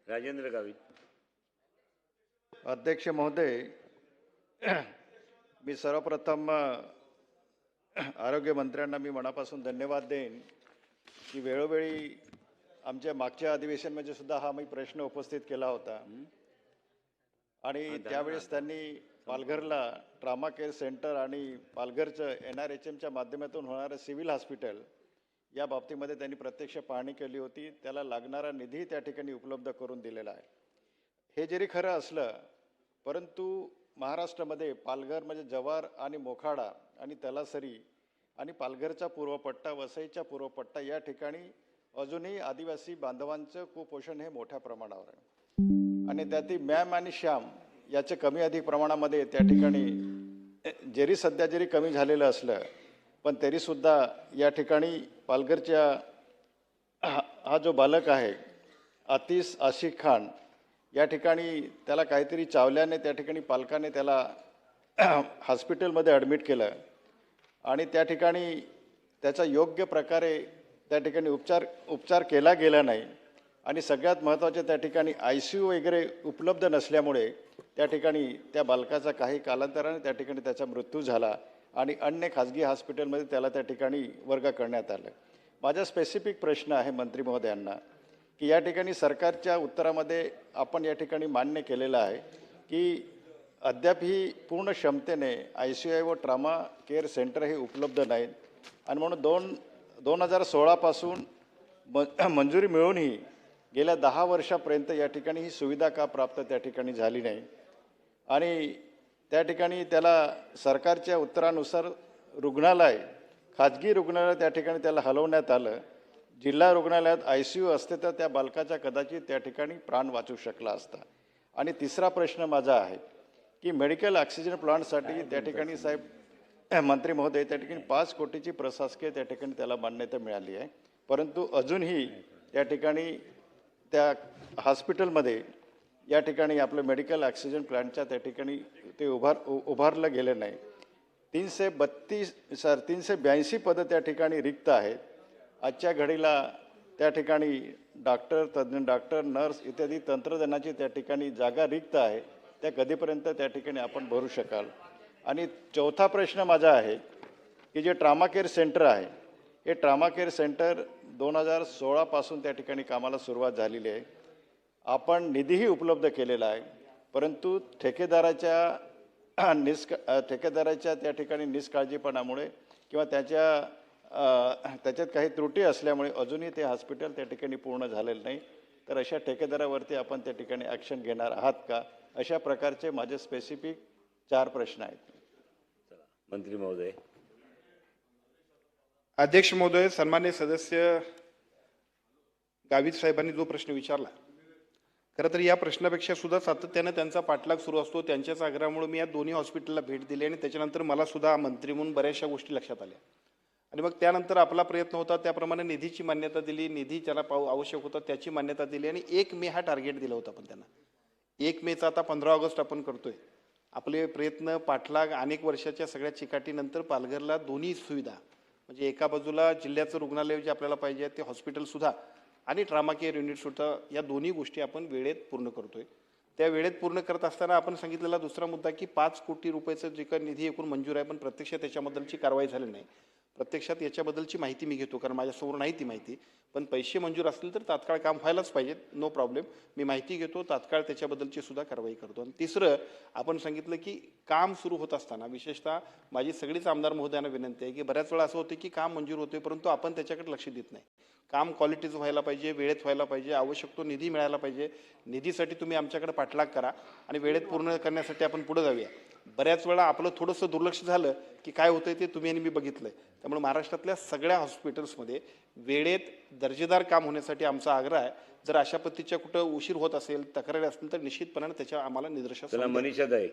राजेंद्र गावित. अध्यक्ष महोदय, मी सर्वप्रथम आरोग्य मंत्र्यांना मी मनापासून धन्यवाद देईन की वेळोवेळी आमच्या मागच्या अधिवेशनमध्ये सुद्धा हा मी प्रश्न उपस्थित केला होता आणि त्यावेळेस त्यांनी पालघरला ट्रामा केअर सेंटर आणि पालघरचं NRHMच्या माध्यमातून होणारं सिव्हिल हॉस्पिटल या बाबतीमध्ये त्यांनी प्रत्यक्ष पाहणी केली होती. त्याला लागणारा निधी त्या ठिकाणी उपलब्ध करून दिलेला आहे. हे जरी खरं असलं परंतु महाराष्ट्रामध्ये पालघर म्हणजे जव्हार आणि मोखाडा आणि तलासरी आणि पालघरचा पूर्वपट्टा, वसईच्या पूर्वपट्टा या ठिकाणी अजूनही आदिवासी बांधवांचं कुपोषण हे मोठ्या प्रमाणावर आहे आणि त्यातील मॅम आणि श्याम याचे कमी अधिक प्रमाणामध्ये त्या ठिकाणी जरी कमी झालेलं असलं पण तरीसुद्धा या ठिकाणी पालघरच्या हा जो बालक आहे आतिश आशिक खान या ठिकाणी त्याला काहीतरी चावल्याने त्या ठिकाणी पालकाने त्याला हॉस्पिटलमध्ये ॲडमिट केलं आणि त्या ठिकाणी त्याचा योग्य प्रकारे त्या ठिकाणी उपचार केला गेला नाही आणि सगळ्यात महत्त्वाचे त्या ठिकाणी ICU वगैरे उपलब्ध नसल्यामुळे त्या ठिकाणी त्या बालकाचा काही कालांतराने त्या ठिकाणी त्याचा मृत्यू झाला आणि अन्य खाजगी हॉस्पिटलमध्ये त्याला त्या ठिकाणी वर्ग करण्यात आलं. माझा स्पेसिफिक प्रश्न आहे मंत्री महोदयांना की या ठिकाणी सरकारच्या उत्तरामध्ये आपण या ठिकाणी मान्य केलेलं आहे की अद्याप ही पूर्ण क्षमतेने ICU व ट्रामा केअर सेंटर हे उपलब्ध नाहीत आणि म्हणून 2016 पासून मंजुरी मिळूनही गेल्या 10 वर्षापर्यंत या ठिकाणी ही सुविधा का प्राप्त त्या ठिकाणी झाली नाही आणि त्या ठिकाणी त्याला सरकारच्या उत्तरानुसार रुग्णालय खाजगी रुग्णालय त्या ठिकाणी त्याला हलवण्यात आलं. जिल्हा रुग्णालयात ICU असते तर त्या बालकाचा कदाचित त्या ठिकाणी प्राण वाचू शकला असता. आणि तिसरा प्रश्न माझा आहे की मेडिकल ऑक्सिजन प्लांटसाठी त्या ठिकाणी साहेब मंत्री महोदय त्या ठिकाणी 5 कोटीची प्रशासकीय त्या ठिकाणी त्याला मान्यता मिळाली आहे परंतु अजूनही त्या ठिकाणी त्या हॉस्पिटलमध्ये या ठिकाणी आपलं मेडिकल ऑक्सिजन प्लांटच्या त्या ठिकाणी ते उभारलं गेलं नाही. 382 पदं त्या ठिकाणी रिक्त आहेत. आजच्या घडीला त्या ठिकाणी डॉक्टर, तज्ज्ञ डॉक्टर, नर्स इत्यादी तंत्रज्ञानाची त्या ठिकाणी जागा रिक्त आहे. त्या कधीपर्यंत त्या ठिकाणी आपण भरू शकाल. आणि चौथा प्रश्न माझा आहे की जे ट्रामा केअर सेंटर आहे हे ट्रामा केअर सेंटर 2016 पासून त्या ठिकाणी कामाला सुरुवात झालेली आहे. आपण निधीही उपलब्ध केलेला आहे परंतु ठेकेदाराच्या त्या ठिकाणी निष्काळजीपणामुळे किंवा त्याच्यात काही त्रुटी असल्यामुळे अजूनही ते हॉस्पिटल त्या ठिकाणी पूर्ण झालेलं नाही. तर अशा ठेकेदारावरती आपण त्या ठिकाणी ॲक्शन घेणार आहात का? अशा प्रकारचे माझे स्पेसिफिक 4 प्रश्न आहेत. मंत्री महोदय. अध्यक्ष महोदय, सन्मान्य सदस्य गावित साहेबांनी जो प्रश्न विचारला, खरं तर या प्रश्नापेक्षा सुद्धा सातत्याने त्यांचा पाठलाग सुरू असतो. त्यांच्याच आग्रहामुळे मी या दोन्ही हॉस्पिटलला भेट दिली आणि त्याच्यानंतर मला सुद्धा मंत्री म्हणून बऱ्याचशा गोष्टी लक्षात आल्या आणि मग त्यानंतर आपला प्रयत्न होता त्याप्रमाणे निधीची मान्यता दिली, निधी ज्याला आवश्यक होता त्याची मान्यता दिली आणि 1 मे हा टार्गेट दिला होता. पण त्यांना 1 मेचा आता 15 ऑगस्ट आपण करतोय. आपले प्रयत्न पाठलाग अनेक वर्षाच्या सगळ्या चिकाटीनंतर पालघरला दोन्ही सुविधा म्हणजे एका बाजूला जिल्ह्याचं रुग्णालय जे आपल्याला पाहिजे ते हॉस्पिटलसुद्धा आणि ट्रामा केअर युनिटसुद्धा या दोन्ही गोष्टी आपण वेळेत पूर्ण करतोय. त्या वेळेत पूर्ण करत असताना आपण सांगितलेला दुसरा मुद्दा की 5 कोटी रुपयाचं जे काही निधी एकूण मंजूर आहे पण प्रत्यक्षात त्याच्याबद्दलची कारवाई झाली नाही. प्रत्यक्षात याच्याबद्दलची माहिती मी घेतो कारण माझ्यासमोर नाही ती माहिती. पण पैसे मंजूर असतील तर तात्काळ काम व्हायलाच पाहिजेत, नो प्रॉब्लेम. मी माहिती घेतो, तात्काळ त्याच्याबद्दलची सुद्धा कारवाई करतो. आणि तिसरं आपण सांगितलं की काम सुरू होत असताना विशेषतः माझी सगळीच आमदार महोदयांना विनंती आहे की बऱ्याच वेळा असं होतं की काम मंजूर होते परंतु आपण त्याच्याकडे लक्ष देत नाही. काम क्वालिटीचं व्हायला पाहिजे, वेळेत व्हायला पाहिजे, आवश्यक तो निधी मिळायला पाहिजे. निधीसाठी तुम्ही आमच्याकडे पाठलाग करा आणि वेळेत पूर्ण करण्यासाठी आपण पुढे जाऊया. बऱ्याच वेळा आपलं थोडंसं दुर्लक्ष झालं की काय होतंय ते तुम्ही आणि मी बघितलंय. त्यामुळे महाराष्ट्रातल्या सगळ्या हॉस्पिटल्समध्ये वेळेत दर्जेदार काम होण्यासाठी आमचा आग्रह आहे. जर अशा पद्धतीच्या कुठं उशीर होत असेल, तक्रारी असतील तर निश्चितपणाने त्याच्या आम्हाला निदर्शनास चला मनीषा दाई.